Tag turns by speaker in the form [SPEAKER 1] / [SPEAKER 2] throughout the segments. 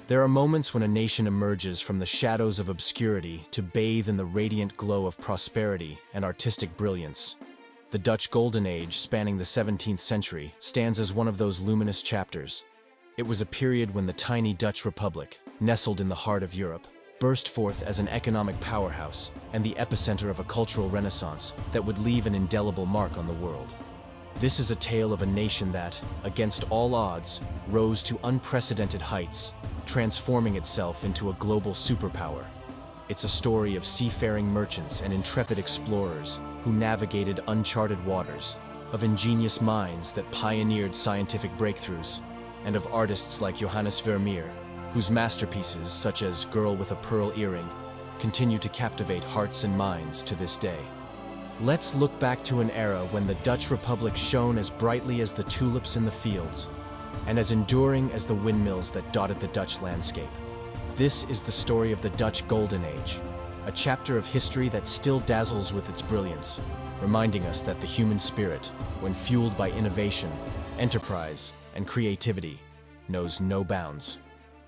[SPEAKER 1] There are moments when a nation emerges from the shadows of obscurity to bathe in the radiant glow of prosperity and artistic brilliance. The Dutch Golden Age, spanning the 17th century, stands as one of those luminous chapters. It was a period when the tiny Dutch Republic, nestled in the heart of Europe, burst forth as an economic powerhouse and the epicenter of a cultural renaissance that would leave an indelible mark on the world. This is a tale of a nation that, against all odds, rose to unprecedented heights, transforming itself into a global superpower. It's a story of seafaring merchants and intrepid explorers who navigated uncharted waters, of ingenious minds that pioneered scientific breakthroughs, and of artists like Johannes Vermeer, whose masterpieces, such as Girl with a Pearl Earring, continue to captivate hearts and minds to this day. Let's look back to an era when the Dutch Republic shone as brightly as the tulips in the fields, and as enduring as the windmills that dotted the Dutch landscape. This is the story of the Dutch Golden Age, a chapter of history that still dazzles with its brilliance, reminding us that the human spirit, when fueled by innovation, enterprise, and creativity, knows no bounds.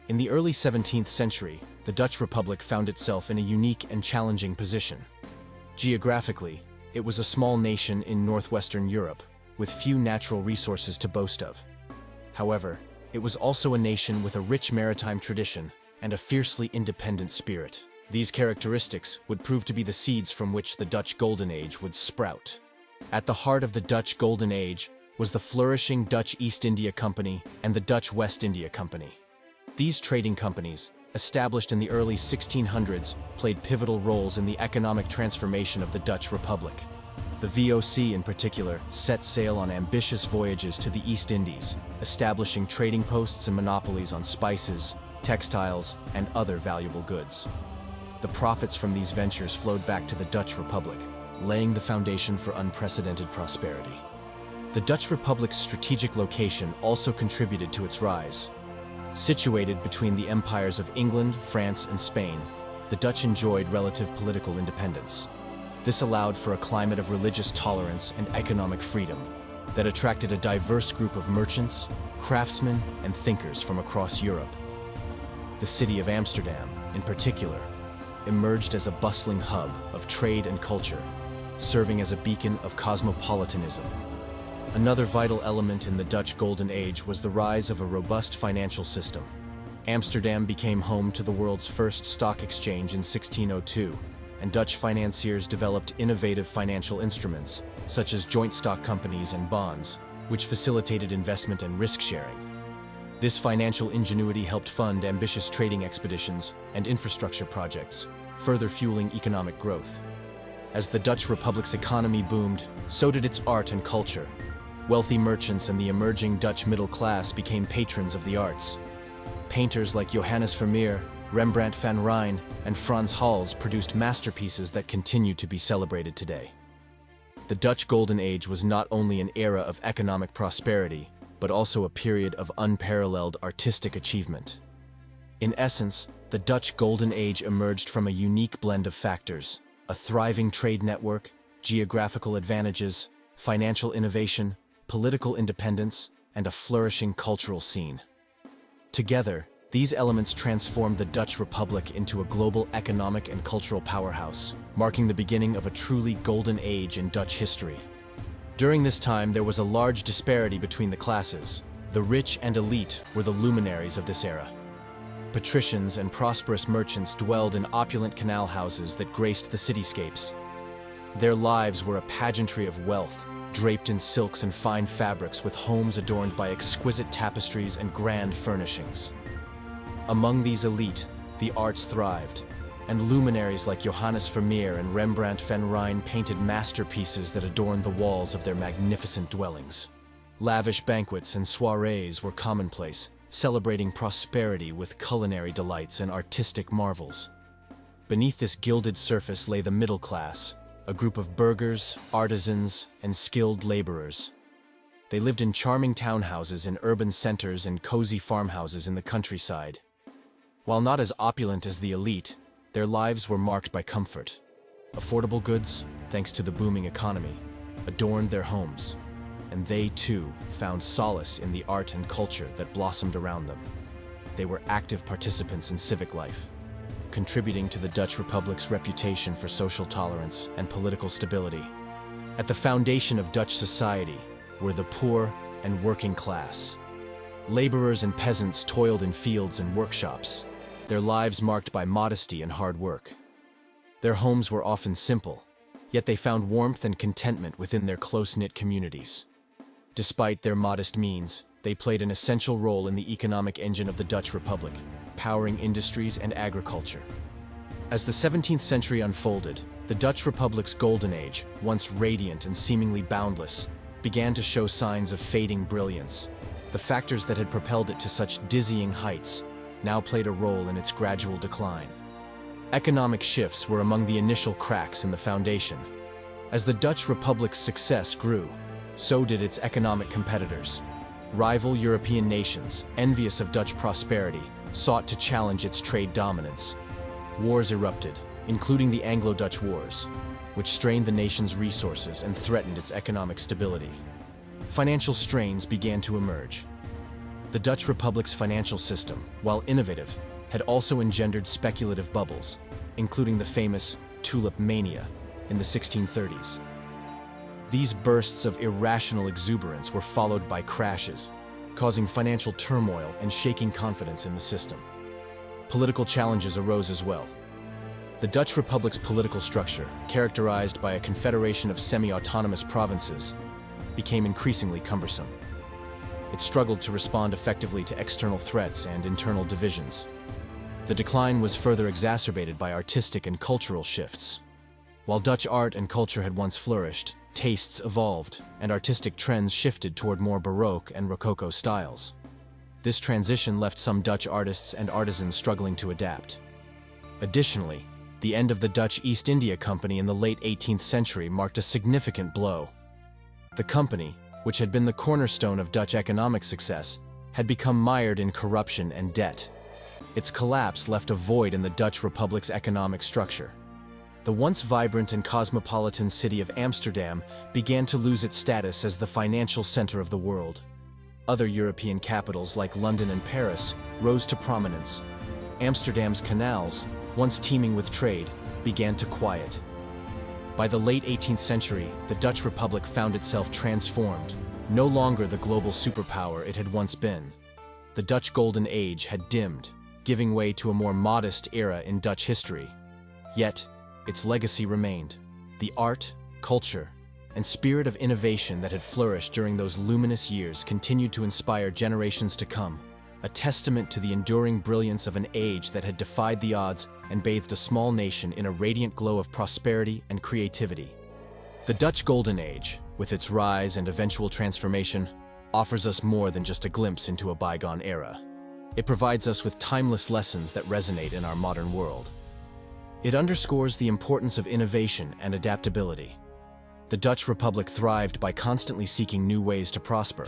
[SPEAKER 1] In the early 17th century, the Dutch Republic found itself in a unique and challenging position. Geographically, it was a small nation in northwestern Europe, with few natural resources to boast of. However, it was also a nation with a rich maritime tradition and a fiercely independent spirit. These characteristics would prove to be the seeds from which the Dutch Golden Age would sprout. At the heart of the Dutch Golden Age was the flourishing Dutch East India Company and the Dutch West India Company. These trading companies, established in the early 1600s, played pivotal roles in the economic transformation of the Dutch Republic. The VOC, in particular, set sail on ambitious voyages to the East Indies, establishing trading posts and monopolies on spices, textiles, and other valuable goods. The profits from these ventures flowed back to the Dutch Republic, laying the foundation for unprecedented prosperity. The Dutch Republic's strategic location also contributed to its rise. Situated between the empires of England, France, and Spain, the Dutch enjoyed relative political independence. This allowed for a climate of religious tolerance and economic freedom that attracted a diverse group of merchants, craftsmen, and thinkers from across Europe. The city of Amsterdam, in particular, emerged as a bustling hub of trade and culture, serving as a beacon of cosmopolitanism. Another vital element in the Dutch Golden Age was the rise of a robust financial system. Amsterdam became home to the world's first stock exchange in 1602, and Dutch financiers developed innovative financial instruments, such as joint stock companies and bonds, which facilitated investment and risk-sharing. This financial ingenuity helped fund ambitious trading expeditions and infrastructure projects, further fueling economic growth. As the Dutch Republic's economy boomed, so did its art and culture. Wealthy merchants and the emerging Dutch middle class became patrons of the arts. Painters like Johannes Vermeer, Rembrandt van Rijn, and Frans Hals produced masterpieces that continue to be celebrated today. The Dutch Golden Age was not only an era of economic prosperity, but also a period of unparalleled artistic achievement. In essence, the Dutch Golden Age emerged from a unique blend of factors: a thriving trade network, geographical advantages, financial innovation, political independence, and a flourishing cultural scene. Together, these elements transformed the Dutch Republic into a global economic and cultural powerhouse, marking the beginning of a truly golden age in Dutch history. During this time, there was a large disparity between the classes. The rich and elite were the luminaries of this era. Patricians and prosperous merchants dwelled in opulent canal houses that graced the cityscapes. Their lives were a pageantry of wealth, draped in silks and fine fabrics, with homes adorned by exquisite tapestries and grand furnishings. Among these elite, the arts thrived, and luminaries like Johannes Vermeer and Rembrandt van Rijn painted masterpieces that adorned the walls of their magnificent dwellings. Lavish banquets and soirees were commonplace, celebrating prosperity with culinary delights and artistic marvels. Beneath this gilded surface lay the middle class, a group of burghers, artisans, and skilled laborers. They lived in charming townhouses in urban centers and cozy farmhouses in the countryside. While not as opulent as the elite, their lives were marked by comfort. Affordable goods, thanks to the booming economy, adorned their homes, and they too found solace in the art and culture that blossomed around them. they were active participants in civic life, contributing to the Dutch Republic's reputation for social tolerance and political stability. At the foundation of Dutch society were the poor and working class. Laborers and peasants toiled in fields and workshops, their lives marked by modesty and hard work. Their homes were often simple, yet they found warmth and contentment within their close-knit communities. Despite their modest means, they played an essential role in the economic engine of the Dutch Republic, powering industries and agriculture. As the 17th century unfolded, the Dutch Republic's golden age, once radiant and seemingly boundless, began to show signs of fading brilliance. The factors that had propelled it to such dizzying heights now played a role in its gradual decline. Economic shifts were among the initial cracks in the foundation. As the Dutch Republic's success grew, so did its economic competitors. Rival European nations, envious of Dutch prosperity, sought to challenge its trade dominance. Wars erupted, including the Anglo-Dutch Wars, which strained the nation's resources and threatened its economic stability. Financial strains began to emerge. The Dutch Republic's financial system, while innovative, had also engendered speculative bubbles, including the famous tulip mania in the 1630s. These bursts of irrational exuberance were followed by crashes, causing financial turmoil and shaking confidence in the system. Political challenges arose as well. The Dutch Republic's political structure, characterized by a confederation of semi-autonomous provinces, became increasingly cumbersome. It struggled to respond effectively to external threats and internal divisions. The decline was further exacerbated by artistic and cultural shifts. While Dutch art and culture had once flourished, tastes evolved, and artistic trends shifted toward more Baroque and Rococo styles. This transition left some Dutch artists and artisans struggling to adapt. Additionally, the end of the Dutch East India Company in the late 18th century marked a significant blow. The company, which had been the cornerstone of Dutch economic success, had become mired in corruption and debt. Its collapse left a void in the Dutch Republic's economic structure. The once vibrant and cosmopolitan city of Amsterdam began to lose its status as the financial center of the world. Other European capitals like London and Paris rose to prominence. Amsterdam's canals, once teeming with trade, began to quiet. By the late 18th century, the Dutch Republic found itself transformed, no longer the global superpower it had once been. The Dutch Golden Age had dimmed, giving way to a more modest era in Dutch history. Yet, its legacy remained. The art, culture, and spirit of innovation that had flourished during those luminous years continued to inspire generations to come, a testament to the enduring brilliance of an age that had defied the odds and bathed a small nation in a radiant glow of prosperity and creativity. The Dutch Golden Age, with its rise and eventual transformation, offers us more than just a glimpse into a bygone era. It provides us with timeless lessons that resonate in our modern world. It underscores the importance of innovation and adaptability. The Dutch Republic thrived by constantly seeking new ways to prosper,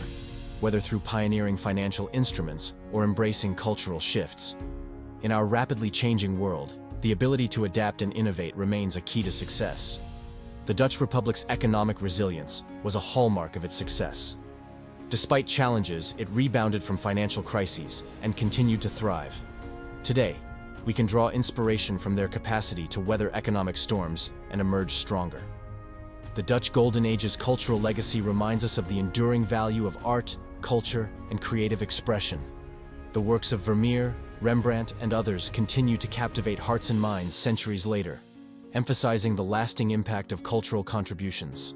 [SPEAKER 1] whether through pioneering financial instruments or embracing cultural shifts. In our rapidly changing world, the ability to adapt and innovate remains a key to success. The Dutch Republic's economic resilience was a hallmark of its success. Despite challenges, it rebounded from financial crises and continued to thrive. Today, we can draw inspiration from their capacity to weather economic storms and emerge stronger. The Dutch Golden Age's cultural legacy reminds us of the enduring value of art, culture, and creative expression. The works of Vermeer, Rembrandt, and others continue to captivate hearts and minds centuries later, emphasizing the lasting impact of cultural contributions.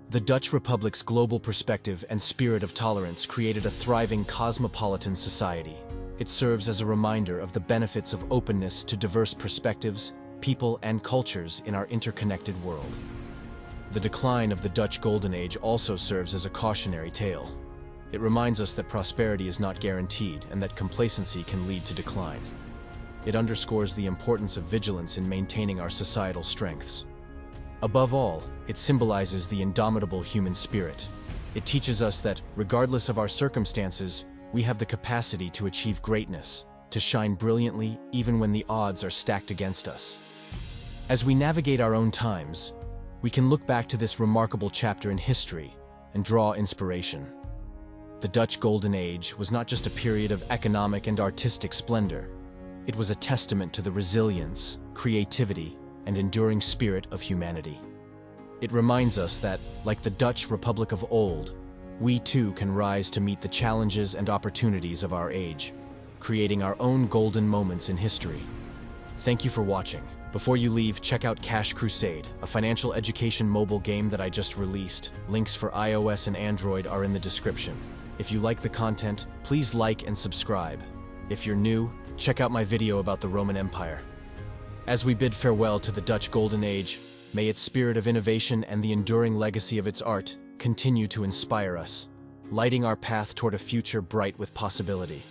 [SPEAKER 1] The Dutch Republic's global perspective and spirit of tolerance created a thriving cosmopolitan society. It serves as a reminder of the benefits of openness to diverse perspectives, people, and cultures in our interconnected world. The decline of the Dutch Golden Age also serves as a cautionary tale. It reminds us that prosperity is not guaranteed and that complacency can lead to decline. It underscores the importance of vigilance in maintaining our societal strengths. Above all, it symbolizes the indomitable human spirit. It teaches us that, regardless of our circumstances, we have the capacity to achieve greatness, to shine brilliantly even when the odds are stacked against us. As we navigate our own times, we can look back to this remarkable chapter in history and draw inspiration. The Dutch Golden Age was not just a period of economic and artistic splendor. It was a testament to the resilience, creativity, and enduring spirit of humanity. It reminds us that, like the Dutch Republic of old, we too can rise to meet the challenges and opportunities of our age, creating our own golden moments in history. Thank you for watching. Before you leave, check out Crusade, a financial education mobile game that I just released. Links for iOS and Android are in the description. If you like the content, please like and subscribe. If you're new, check out my video about the Roman Empire. As we bid farewell to the Dutch Golden Age, may its spirit of innovation and the enduring legacy of its art continue to inspire us, lighting our path toward a future bright with possibility.